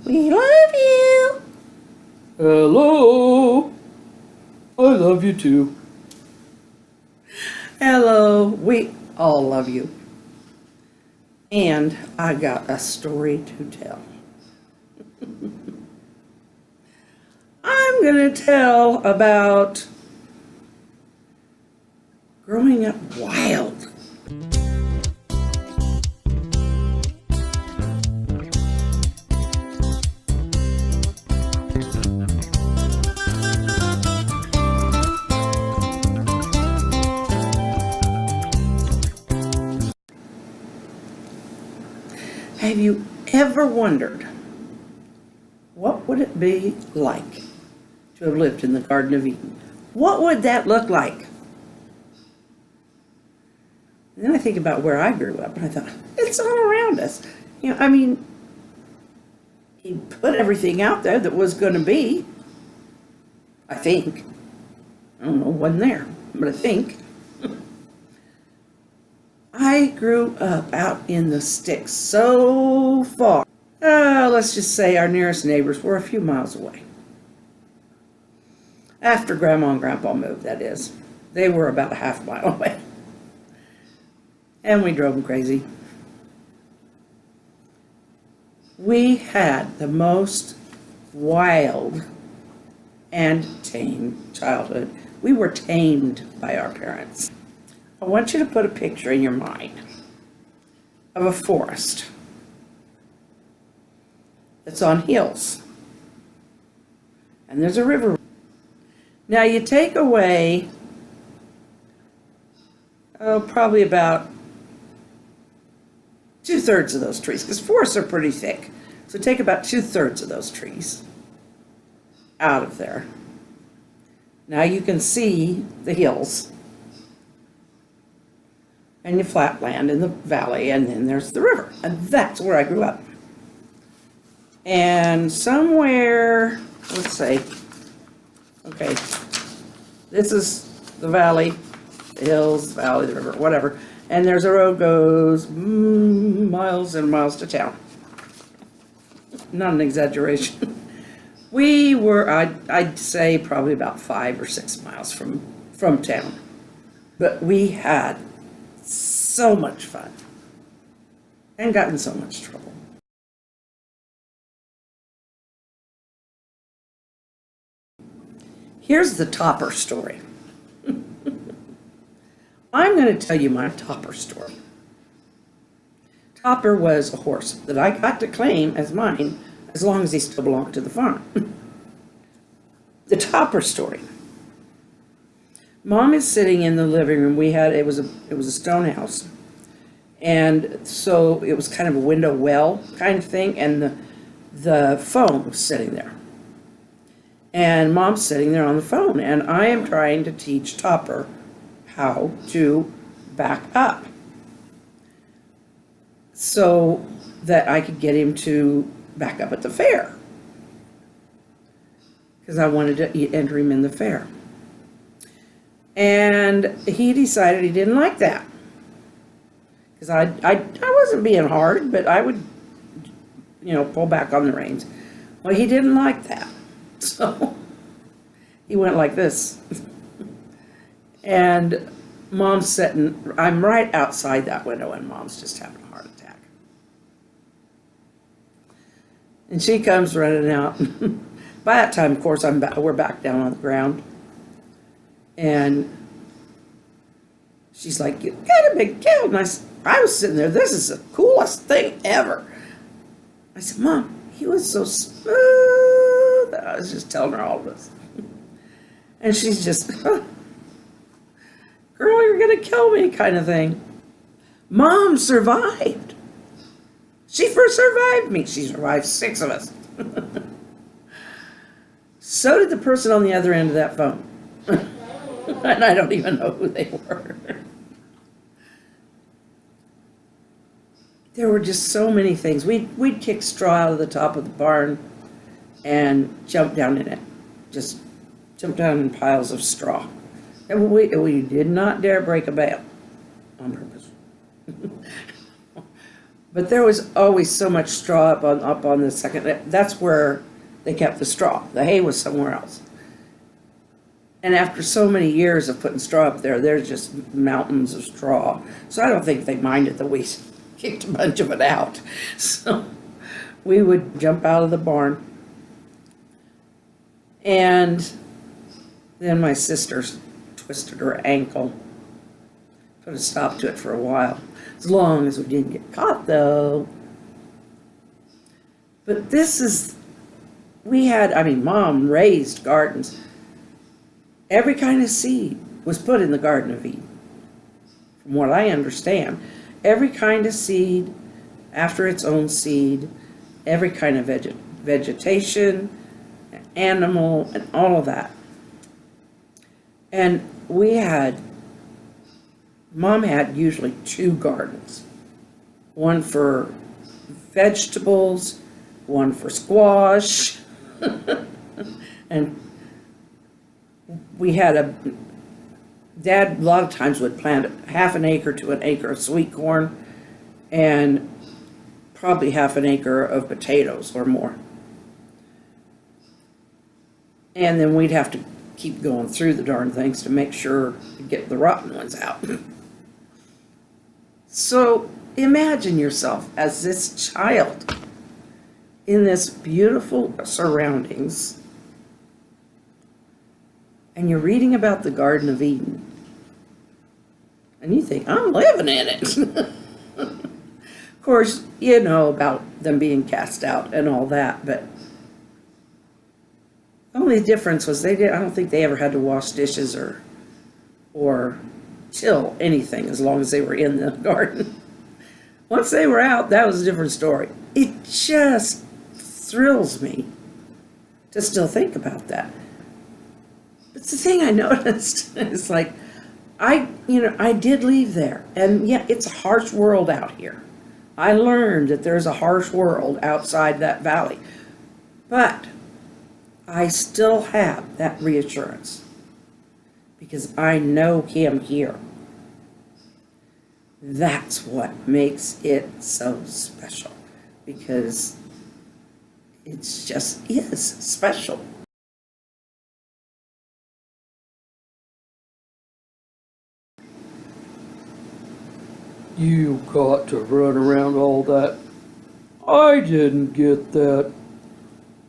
We love you. Hello. I love you too. Hello. We all love you. And I got a story to tell. I'm going to tell about growing up wild. Have you ever wondered what would it be like to have lived in the Garden of Eden? What would that look like? And then I think about where I grew up, and I thought, it's all around us. He put everything out there that was going to be, I think. I don't know, wasn't there, but I think. I grew up out in the sticks so far. Let's just say our nearest neighbors were a few miles away. After Grandma and Grandpa moved, that is. They were about a half mile away. And we drove them crazy. We had the most wild and tame childhood. We were tamed by our parents. I want you to put a picture in your mind of a forest that's on hills. And there's a river. Now you take away, probably about 2/3 of those trees, because forests are pretty thick. So take about 2/3 of those trees out of there. Now you can see the hills and the flat land in the valley, and then there's the river. And that's where I grew up. And somewhere, let's say, okay, this is the valley, the hills, the valley, the river, whatever. And there's a road goes miles and miles to town. Not an exaggeration. We were, I'd say, probably about 5 or 6 miles from town. But we had so much fun and got in so much trouble. Here's the Topper story. I'm going to tell you my Topper story. Topper was a horse that I got to claim as mine as long as he still belonged to the farm. The Topper story. Mom is sitting in the living room. It was a stone house, and so it was kind of a window well kind of thing, and the phone was sitting there. And Mom's sitting there on the phone, and I am trying to teach Topper how to back up so that I could get him to back up at the fair, because I wanted to enter him in the fair. And he decided he didn't like that, because I wasn't being hard, but I would, pull back on the reins. Well, he didn't like that. So he went like this. And Mom's sitting, I'm right outside that window, and Mom's just having a heart attack. And she comes running out. By that time, of course, we're back down on the ground. And she's like, "You got a big cow." And I was sitting there, this is the coolest thing ever. I said, "Mom, he was so smooth." I was just telling her all this. And she's just, "Girl, you're going to kill me," kind of thing. Mom survived. She first survived me. She survived 6 of us. So did the person on the other end of that phone. And I don't even know who they were. There were just so many things. We'd kick straw out of the top of the barn and jump down in it. Just jump down in piles of straw. And we did not dare break a bale on purpose. But there was always so much straw up on the second. That's where they kept the straw. The hay was somewhere else. And after so many years of putting straw up there, there's just mountains of straw. So I don't think they minded that we kicked a bunch of it out. So we would jump out of the barn. And then my sister twisted her ankle. Put a stop to it for a while. As long as we didn't get caught, though. But Mom raised gardens. Every kind of seed was put in the Garden of Eden. From what I understand, every kind of seed after its own seed, every kind of vegetation, animal, and all of that. And Mom had usually 2 gardens. One for vegetables, one for squash, and Dad a lot of times would plant half an acre to an acre of sweet corn and probably half an acre of potatoes or more. And then we'd have to keep going through the darn things to make sure to get the rotten ones out. So imagine yourself as this child in this beautiful surroundings, and you're reading about the Garden of Eden, and you think, I'm living in it. Of course, you know about them being cast out and all that, but the only difference was I don't think they ever had to wash dishes or till anything as long as they were in the garden. Once they were out, that was a different story. It just thrills me to still think about that. But the thing I noticed is I did leave there, and yeah, it's a harsh world out here. I learned that there's a harsh world outside that valley, but I still have that reassurance because I know Him here. That's what makes it so special, because it just is special. You got to run around all that. I didn't get that.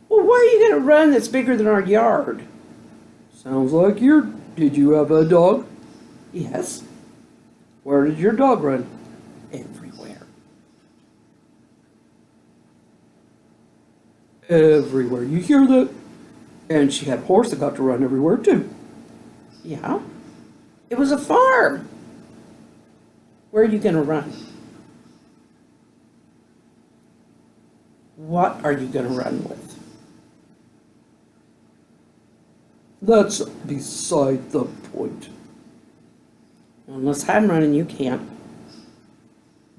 Well, why are you going to run that's bigger than our yard? Sounds like did you have a dog? Yes, Where did your dog run? everywhere. Everywhere. You hear that? And she had a horse that got to run everywhere too. Yeah, it was a farm. Where are you going to run? What are you going to run with? That's beside the point. Unless I'm running, you can't.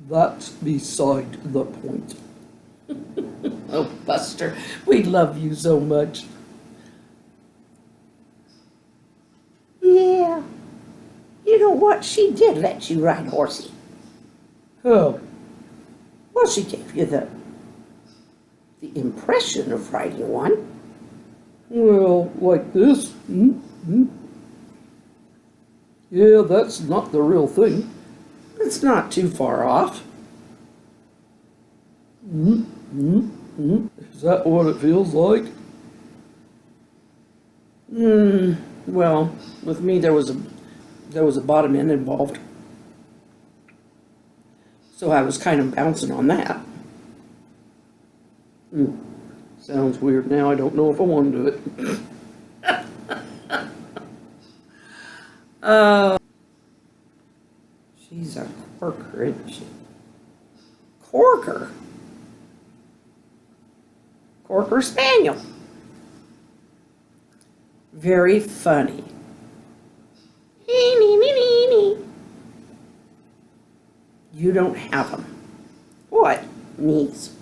That's beside the point. Oh, Buster, we love you so much. Yeah. You know what? She did let you ride horsey. How? Well, she gave you the impression of riding one. Well, like this. Yeah, that's not the real thing. It's not too far off. Is that what it feels like? Well, with me there was a bottom end involved. So I was kind of bouncing on that. Sounds weird now. I don't know if I want to do it. She's a corker, isn't she? Corker? Corker Spaniel. Very funny. You don't have them. What? Knees.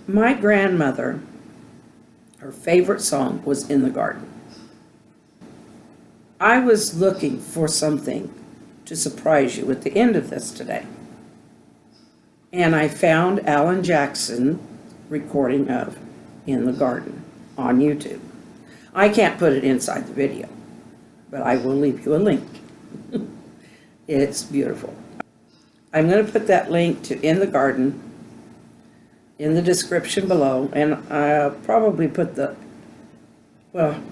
My grandmother, her favorite song was In the Garden. I was looking for something to surprise you at the end of this today. And I found Alan Jackson recording of In the Garden on YouTube. I can't put it inside the video, but I will leave you a link. It's beautiful. I'm going to put that link to In the Garden in the description below, and I'll probably put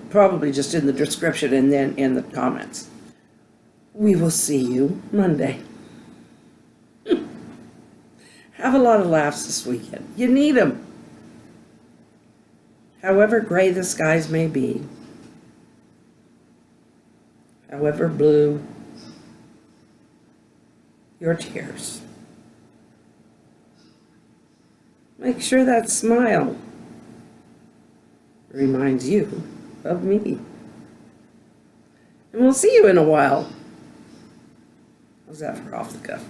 probably just in the description and then in the comments. We will see you Monday. Have a lot of laughs this weekend. You need them. However gray the skies may be, however blue your tears, make sure that smile reminds you of me. And we'll see you in a while. How's that for off the cuff?